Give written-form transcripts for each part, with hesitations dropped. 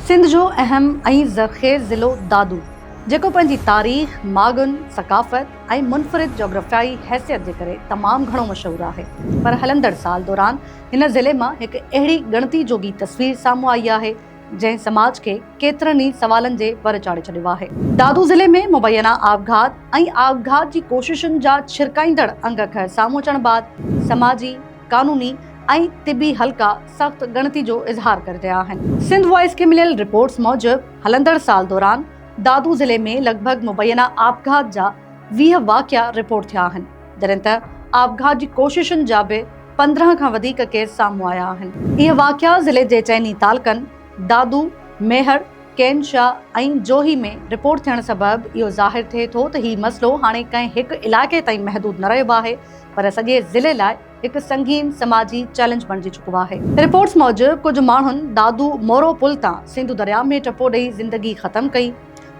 सिंध जो अहम ऐं ज़रख़ेज़ ज़िलो दादू जेको पंहिंजी तारीख़, मागुन, सक़ाफ़त ऐं मुनफ़रिद जोग्राफ़ियाई हैसियत जे करे तमामु घणो मशहूरु आहे। पर हलंदड़ साल दौरान हिन ज़िले मां हिकु अहिड़ी ॻणती जोगी तस्वीर साम्हूं आई आहे जंहिं समाज खे केतिरनि ई सवालनि जे वर चाढ़े छॾियो आहे। दादू ज़िले में मुबैना आबघात ऐं आबघात जी कोशिशुनि जा छिरकाईंदड़ अंग अखर साम्हूं अचण बैदि समाजी, कानूनी ऐं तिबी हल्का सख़्त ॻणती जो इज़हार करे रहिया आहिनि। सिंध वॉइस खे मिलियल रिपोर्ट्स मूजिबि हलंदड़ साल दौरान दादू ज़िले में लॻभॻि मुबैना आबघात जा 20 वाक़िया रिपोर्ट थिया आहिनि, जॾहिं त आबघात जी कोशिशुनि जा बि 15 खां वधीक केस साम्हूं आया आहिनि। इहे वाक़िया ज़िले जे चइनी तालुक़नि दादू, मेहर, कैन शाह ऐं जोही में रिपोर्ट थियण सबबि इहो ज़ाहिर थिए थो त हीउ मसइलो हाणे कंहिं हिकु इलाइक़े ताईं महदूद न रहियो आहे, पर सॼे ज़िले लाइ हिकु संगीन समाजी चैलेंज बणिजी चुको आहे। रिपोर्ट्स मूजिबि कुझु माण्हुनि दादू मोरो पुल तां सिंधु दरिया में टपो ॾेई ज़िंदगी ख़तमु कई,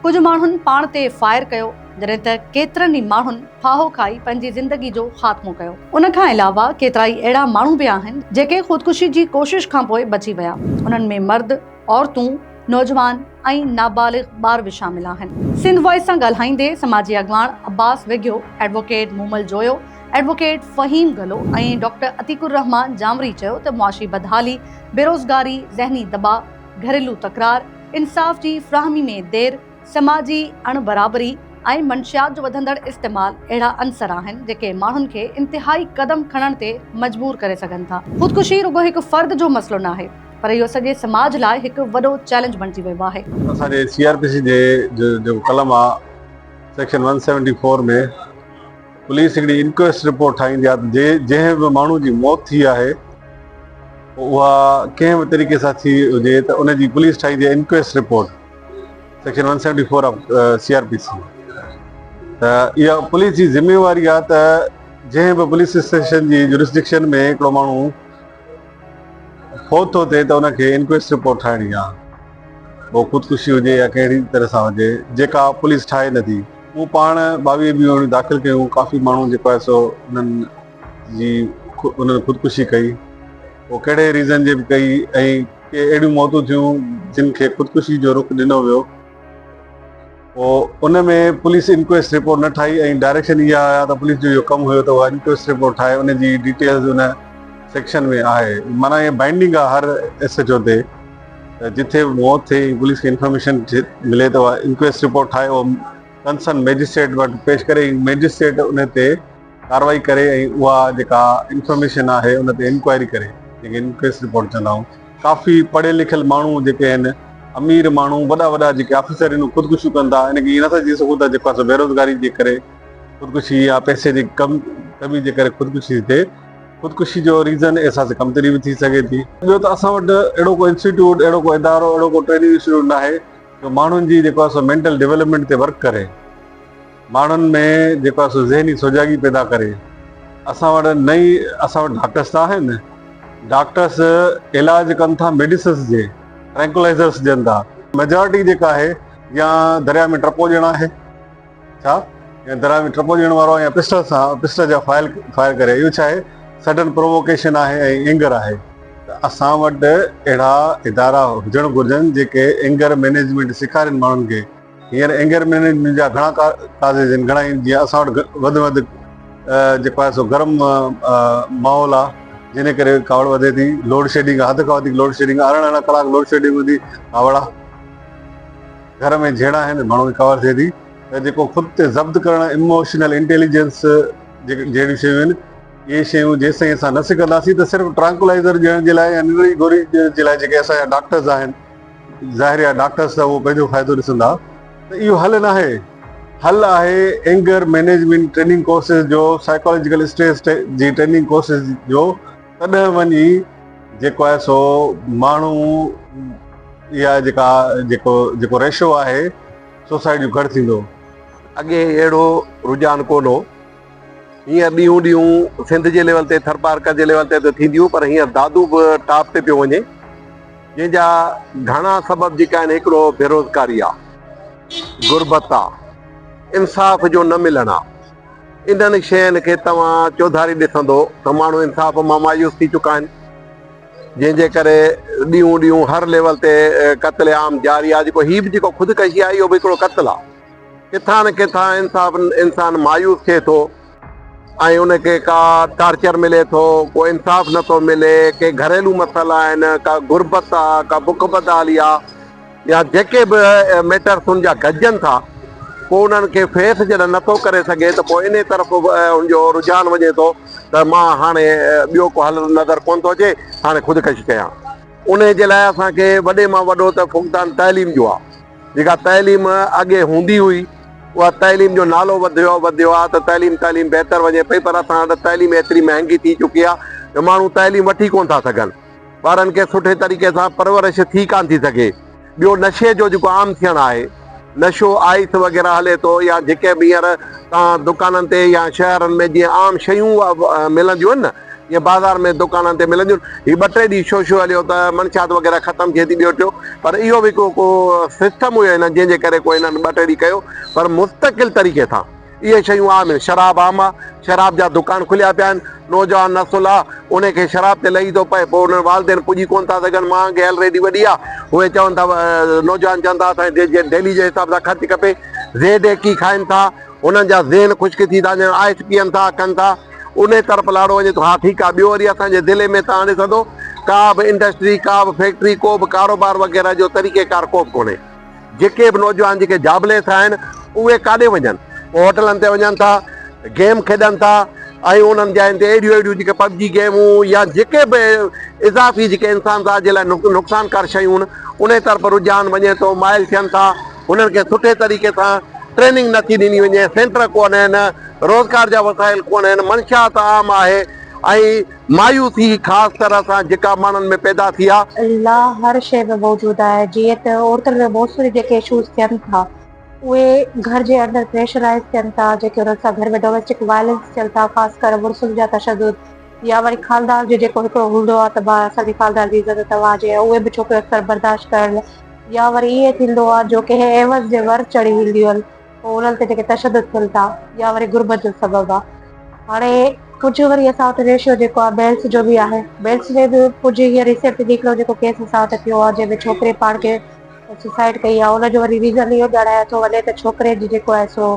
कुझु माण्हुनि पाण ते फायर कयो, जॾहिं त केतिरनि ई माण्हुनि फाहो खाई पंहिंजी ज़िंदगी जो ख़ात्मो कयो। उन खां अलावा केतिरा ई अहिड़ा माण्हू बि आहिनि जेके ख़ुदकुशी जी कोशिश खां पोइ बची विया। उन्हनि में मर्द, औरतूं, नौजवान ऐं नाबालिग ॿार बि शामिल आहिनि। सिंध वॉइस सां ॻाल्हाईंदे समाजी अॻवान अब्बास विघियो, एडवोकेट मूमल जोयो, एडवोकेट फ़हीम गलो ऐं डॉक्टर अतीकुर रहमान जामरी चयो त मुआशी बदहाली, बेरोज़गारी, ज़हनी दबाव, घरेलू तकरार, इंसाफ़ जी फ़राहमी में देर, समाजी अणबराबरी ऐं मंशियात जो वधंदड़ इस्तेमाल अहिड़ा अंसर आहिनि जेके माण्हुनि खे इंतिहाई क़दम खणण ते मजबूर करे सघनि था। ख़ुदकुशी रुगो हिकु फ़र्द जो मसइलो न आहे, पर इहो सॼे समाज लाइ हिकु वॾो चैलेंज बणिजी वियो आहे। असांजे CRPC जे जो कलम आहे सेक्शन 174 में पुलिस हिकिड़ी इंक्वेस्ट रिपोर्ट ठाहींदी आहे त जंहिं बि माण्हू जी मौत थी आहे उहा कंहिं बि तरीक़े सां थी हुजे त उनजी पुलिस ठाहींदी आहे inquest report, section 174 of CRPC। त इहा पुलिस जी ज़िम्मेवारी आहे त जंहिं बि पुलिस स्टेशन जी जुरिस्डिक्शन में हिकिड़ो माण्हू फौत थो थिए त उनखे इंक्वेस्ट रिपोर्ट ठाहिणी आहे, पोइ ख़ुदकुशी हुजे या कहिड़ी तरह सां हुजे, जेका पुलिस ठाहे नथी। उहो पाण 22 दाख़िल कयूं, काफ़ी माण्हू जेको आहे सो उन्हनि ख़ुदकुशी कई, पोइ कहिड़े रीज़न जे बि कई, ऐं के अहिड़ियूं मौतूं थियूं जिन खे ख़ुदकुशी जो रुख ॾिनो वियो। पोइ उन में पुलिस इंक्वेस्ट रिपोर्ट न ठाही ऐं डायरेक्शन इहा आया त पुलिस जो इहो कमु हुयो त उहा इंक्वेस्ट रिपोर्ट ठाहे, उनजी डिटेल्स उन सेक्शन में आहे। माना इहे बाइंडिंग आहे हर SHO ते, जिथे मौत थिए पुलिस खे इंफॉर्मेशन मिले त उहा इंक्वेस्ट रिपोर्ट ठाहे उहो कंसर्न मैजिस्ट्रेट वटि पेश करे, मैजिस्ट्रेट उन ते कार्रवाई करे ऐं उहा जेका इंफॉर्मेशन आहे उन ते इंक्वायरी करे, जेके इंक्वेस्ट रिपोर्ट चवंदा आहियूं। काफ़ी पढ़ियल लिखियल माण्हू जेके आहिनि, अमीर माण्हू, वॾा वॾा जेके ऑफिसर आहिनि ख़ुदकुशियूं कंदा, इनखे ईअं नथा चई सघूं था जेको आहे बेरोज़गारी जे करे ख़ुदकुशी या पैसे जी कमी जे करे ख़ुदकुशी थिए। ख़ुदकुशी जो रीज़न एहसास कमतरी बि थी सघे थी। ॿियो त असां वटि अहिड़ो को इंस्टीट्यूट, अहिड़ो को इदारो, अहिड़ो को ट्रेनिंग इंस्टीट्यूट न आहे जो माण्हुनि जी जेको आहे सो मेंटल डेवलपमेंट ते वर्क करे, माण्हुनि में जेको आहे सो ज़हनी सोजागी पैदा करे। असां वटि डॉक्टर्स त आहिनि, डॉक्टर्स इलाज कनि था मेडिसिन्स जे, ट्रैंकुलाइज़र्स ॾियनि था। मेजॉरिटी जेका आहे या दरिया में टपो ॾियणु आहे, छा या दरिया में टपो ॾियण वारो या पिस्टल जा फायर करे, इहो छा आहे सडन प्रोवोकेशन आहे ऐं एंगर आहे। त असां वटि अहिड़ा इदारा हुजणु घुरिजनि जेके एंगर मैनेजमेंट सेखारनि माण्हुनि खे। हींअर एंगर मैनेजमेंट जा घणा काज़ेज आहिनि, घणा आहिनि। जीअं असां वटि वधि जेको आहे सो गरम माहौल आहे, जिन करे कावड़ वधे थी, लोड शेडिंग, हद खां वधीक लोड शेडिंग, 18 कलाक लोड शेडिंग हूंदी, कावड़ घर में झेड़ा आहिनि, माण्हू खे कवर थिए थी। त जेको ख़ुदि ते ज़ब्त करणु, इमोशनल इंटेलिजेंस जहिड़ियूं शयूं आहिनि, इहे शयूं जेसि ताईं असां न सिखंदासीं त सिर्फ़ु ट्रैंकुलाइज़र ॾियण जे लाइ या निंड जी गोरी ॾियण जे लाइ जेके असांजा डॉक्टर्स आहिनि, ज़ाहिर आहे डॉक्टर्स त उहो पंहिंजो फ़ाइदो ॾिसंदा, त इहो हल न आहे। हल आहे एंगर मैनेजमेंट ट्रेनिंग कोर्सिस जो, साइकोलॉजिकल स्ट्रेस जी ट्रेनिंग कोर्सिस जो। तॾहिं वञी जेको आहे सो माण्हू इहा जेको रेशो आहे सुसाइड जो घटि थींदो। अॻे अहिड़ो रुझान कोन हो। हींअर ॾींहं ॾींहं सिंध जे लेवल ते, थरपारकर जे लेवल ते त थींदियूं, पर हींअर दादू बि टॉप ते पियो वञे, जंहिंजा घणा सबब जेका आहिनि। हिकिड़ो बेरोज़गारी आहे, गुरबत आहे, इंसाफ़ जो न मिलणु आहे। इन्हनि शयुनि खे तव्हां चौधारी ॾिसंदो त माण्हू इंसाफ़ मां मायूस थी चुका आहिनि। जंहिंजे करे ॾींहों ॾींहों हर लेवल ते क़त्ल आम जारी आहे। जेको हीउ बि जेको ख़ुदकशी आहे इहो बि हिकिड़ो क़त्ल आहे। किथां न किथां इंसान मायूस थिए थो ऐं उनखे का टार्चर मिले थो, को इंसाफ़ नथो मिले, के घरेलू मसइला आहिनि, का गुरबत आहे, का बुख बदाली आहे, या जेके बि मैटर्स उनजा गॾजनि था, पोइ उन्हनि खे फेस जॾहिं नथो करे सघे त पोइ इन तरफ़ उनजो रुझान वञे थो त मां हाणे ॿियो को हल नज़र कोन थो अचे, हाणे ख़ुदकशी कयां। उन जे लाइ असांखे वॾे मां वॾो त फुक़दान तइलीम जो आहे। जेका तइलीम अॻे हूंदी हुई उहा तइलीम जो नालो वधियो आहे त तइलीम बहितर वञे पई, पर असां वटि तइलीम एतिरी महांगी थी चुकी आहे त माण्हू तइलीम वठी कोन था सघनि। ॿारनि खे सुठे तरीक़े सां परवरिश थी कान थी सघे। ॿियो नशे जो जेको आम थियणु आहे, नशो आइस वग़ैरह हले थो, या जेके बि हींअर तव्हां दुकाननि ते या शहरनि में जीअं आम शयूं मिलंदियूं आहिनि न, जीअं बाज़ार में दुकाननि ते मिलंदियूं आहिनि, हीउ 2-3 ॾींहं शो हलियो त मनशात वग़ैरह ख़तमु थिए थी ॿियो टियों। पर इहो बि को सिस्टम हुयो हिन जंहिंजे करे को हिननि 2-3 ॾींहं कयो, पर मुस्तक़िल तरीक़े सां इहे शयूं आम आहिनि। शराब आम आहे, शराब जा दुकान खुलिया पिया आहिनि, नौजवान नसुल आहे उनखे शराब ते लही थो पए, पोइ उन्हनि वालदेन पुॼी कोन था सघनि, मां गैल रेडी वॾी आहे, उहे चवनि था नौजवान चवनि था असांखे डेली जे हिसाब सां ख़र्चु खपे, ज़ेड खाइनि था, हुननि जा ज़हन ख़ुश्क थी था वञनि, आइस पीअनि था, कनि था, उन तरफ़ लाड़ो वञे थो। हा ठीकु आहे। ॿियो वरी असांजे ज़िले में तव्हां ॾिसंदो का बि इंडस्ट्री, का बि फैक्ट्री, को बि कारोबार वग़ैरह जो तरीक़ेकार को बि कोन्हे। जेके बि नौजवान जेके जाबलेस आहिनि उहे काॾे वञनि, पोइ होटलनि ते वञनि था, गेम खेॾनि था, ऐं उन्हनि जाइनि ते अहिड़ियूं जेके पबजी गेमूं या जेके बि इज़ाफ़ी जेके इंसान सां जे लाइ नुक़सानकार शयूं आहिनि उन तरफ़ रुझान वञे थो, माइल थियनि था। उन्हनि खे सुठे तरीक़े सां ट्रेनिंग नथी ॾिनी वञे, सेंटर कोन आहिनि, रोज़गार जा वसाइल कोन आहिनि, मंशात आम आहे, ऐं मायूसी ख़ासि तरह सां जेका माण्हुनि में पैदा थी आहे। अल्लाह हर शइ में मौजूदु आहे। जीअं त औरतुनि में बहुत सारी जेके इशूज़ थियनि था उहे घर जे अंदरि प्रेशराइज़ थियनि था, जेके हुननि सां घर में डोमेस्टिक वायलेंस थियनि था, ख़ासि करे मुड़ुसुनि जा तशदुद, या वरी ख़ानदान जो जेको हिकिड़ो हूंदो आहे त मां असांजी ख़ानदान जी इज़त तव्हांजे, उहे बि छोकिरियूं अक्सर बर्दाश्त कनि, या वरी ईअं थींदो आहे जो कंहिं एवज़ जे वर चढ़ी वेंदियूं आहिनि, पोइ उन्हनि ते जेके तशदुद थियनि था, या वरी गुरबत जो सबबु आहे। हाणे कुझु वरी असां वटि रेशियो जेको आहे बेल्स जो बि आहे। बेल्स में बि कुझु हीअं रिसेंटली हिकिड़ो जेको केस असां वटि थियो आहे जंहिंमें छोकिरे पाण खे सुसाइड कई आहे। उनजो वरी रीज़न इहो ॼाणायो थो वञे त छोकिरे जी जेको आहे सो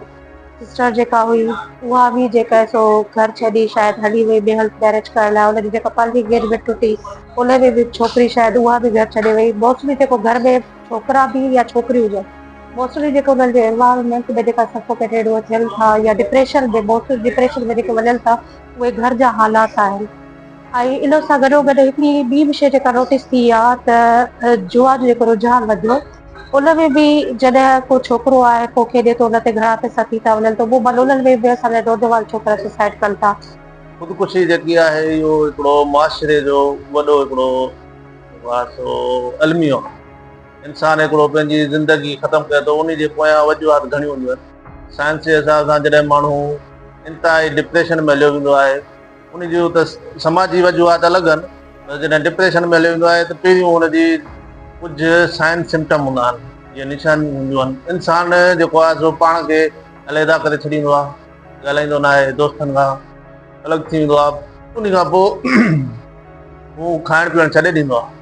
सिस्टर जेका हुई उहा बि जेका आहे सो घर छॾी शायदि हली वई ॿिए हल मैरिज करण लाइ, उनजी जेका पंहिंजी इंगेजमेंट टुटी उन में बि छोकिरी शायदि उहा बि घर छॾे वई। मोस्टली जेको घर में छोकिरा बि या छोकिरियूं हुजनि, मोस्टली जेको उन्हनि जे एनवायरमेंट में जेका सफोकेटेड उहे थियनि था, या डिप्रेशन में मोस्टली डिप्रेशन में जेके वञनि था उहे घर जा हालात आहिनि। ऐं इन सां गॾोगॾु हिकिड़ी ॿी बि शइ जेका नोटिस थी आहे त जुआ जो जेको रुझान वधियो, उन में बि जॾहिं को छोकिरो आहे को खेॾे थो, उन ते घणा पैसा थी था वञनि, त उहो उन्हनि में बि असांजा नौजवान छोकिरा सुसाइड कनि था। ख़ुदकुशी जेकी आहे इहो हिकिड़ो मुआशिरे जो वॾो हिकिड़ो अलमियो इंसान हिकिड़ो पंहिंजी ज़िंदगी ख़तमु करे थो, उन जे पोयां वजूहात घणियूं हूंदियूं आहिनि। साइंस जे हिसाब सां जॾहिं माण्हू इंतिहाई डिप्रेशन में हलियो वेंदो आहे, उन जूं त समाजी वजूहात अलॻि आहिनि, त जॾहिं डिप्रेशन में हलियो वेंदो आहे त पहिरियों हुनजी कुझु साइन सिम्टम हूंदा आहिनि, जीअं निशानियूं हूंदियूं आहिनि। इंसान जेको आहे सो पाण खे अलहदा करे छॾींदो आहे, ॻाल्हाईंदो न आहे, दोस्तनि खां अलॻि थी वेंदो आहे, उन खां पोइ हू खाइण पीअण छॾे ॾींदो आहे।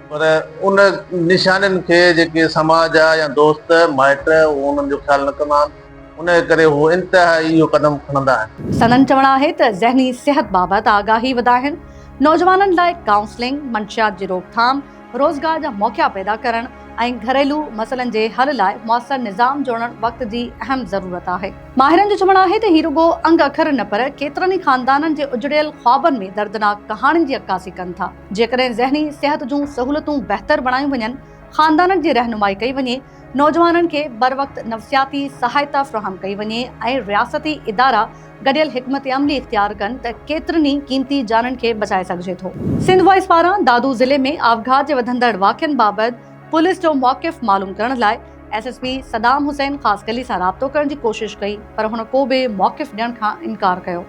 पर उन निशानियुनि खे जेके समाज आहे या दोस्त माइट उहो उन्हनि जो ख़्यालु न कंदा आहिनि, उन करे हू इंतिहाई इहो क़दम खणंदा आहिनि। सनन चवणु आहे त ज़हनी सिहत बाबति आगाही वधाइण, नौजवाननि लाइ काउंसलिंग, मंशियात जी रोकथाम, रोज़गार जा मौक़ा पैदा करणु ऐं घरेलू मसइलनि जे हल लाइ मुअसर निज़ाम जोड़णु वक़्त जी अहम ज़रूरत आहे। माहिरनि जो चवणु आहे त ही रुगो अंग अखर न पर केतिरनि ई ख़ानदाननि जे उजड़ियल ख्वाबनि में दर्दनाक कहाणियुनि जी अक्कासी कनि था। जेकॾहिं ज़हनी सिहत जूं सहूलियतूं बहितर बणायूं वञनि, ख़ानदाननि जी रहनुमाई कई वञे, नौजवाननि खे बर वक़्त नफ़सियाती सहायता फ़राहम कई वञे ऐं रियासती इदारा गॾियल हिकमत अमली इख्तियार कनि त केतिरनि ई क़ीमती जाननि खे बचाए सघिजे थो। सिंध वॉइस पारां दादू ज़िले में आपघात जे वधंदड़ वाक़िअनि बाबति पुलिस जो मौक़िफ़ मालूम करण लाइ SSP सदाम हुसैन ख़ासकली सां राब्तो करण जी कोशिश कई, पर हुन को बि मौक़िफ़ ॾियण खां इनकार कयो।